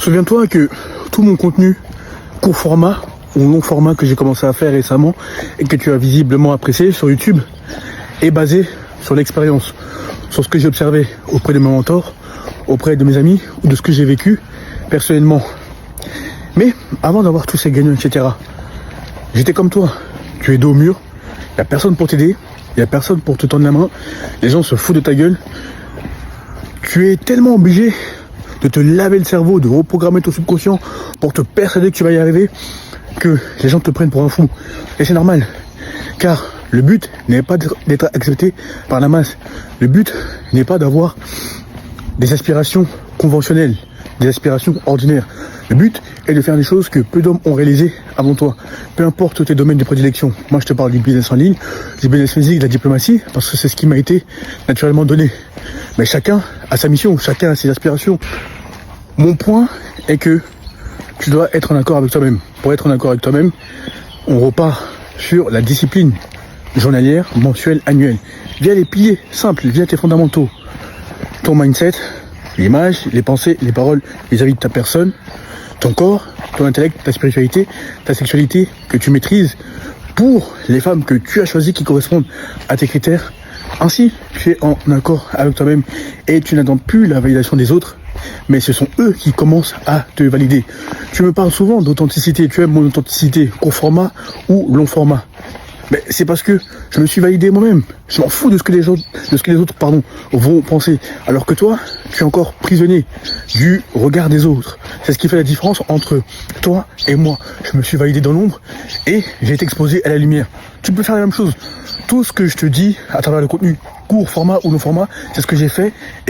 Souviens-toi que tout mon contenu court format ou long format que j'ai commencé à faire récemment et que tu as visiblement apprécié sur YouTube est basé sur l'expérience, sur ce que j'ai observé auprès de mes mentors, auprès de mes amis ou de ce que j'ai vécu personnellement. Mais avant d'avoir tous ces gagnants, etc., j'étais comme toi. Tu es dos au mur, il n'y a personne pour t'aider, il n'y a personne pour te tendre la main, les gens se foutent de ta gueule. Tu es tellement obligé de te laver le cerveau, de reprogrammer ton subconscient pour te persuader que tu vas y arriver, que les gens te prennent pour un fou. Et c'est normal, car le but n'est pas d'être accepté par la masse. Le but n'est pas d'avoir des aspirations conventionnelles, des aspirations ordinaires. Le but est de faire des choses que peu d'hommes ont réalisées avant toi. Peu importe tes domaines de prédilection. Moi, je te parle du business en ligne, du business physique, de la diplomatie, parce que c'est ce qui m'a été naturellement donné. Mais chacun a sa mission, chacun a ses aspirations. Mon point est que tu dois être en accord avec toi-même. Pour être en accord avec toi-même, on repart sur la discipline journalière, mensuelle, annuelle. Via les piliers simples, via tes fondamentaux. Ton mindset, l'image, les pensées, les paroles vis-à-vis de ta personne, ton corps, ton intellect, ta spiritualité, ta sexualité que tu maîtrises pour les femmes que tu as choisies qui correspondent à tes critères. Ainsi, tu es en accord avec toi-même et tu n'attends plus la validation des autres, mais ce sont eux qui commencent à te valider. Tu me parles souvent d'authenticité, tu aimes mon authenticité, court format ou long format. Mais c'est parce que je me suis validé moi-même. Je m'en fous de ce que les autres vont penser. Alors que toi, tu es encore prisonnier du regard des autres. C'est ce qui fait la différence entre toi et moi. Je me suis validé dans l'ombre et j'ai été exposé à la lumière. Tu peux faire la même chose. Tout ce que je te dis à travers le contenu court format ou long format, c'est ce que j'ai fait. Et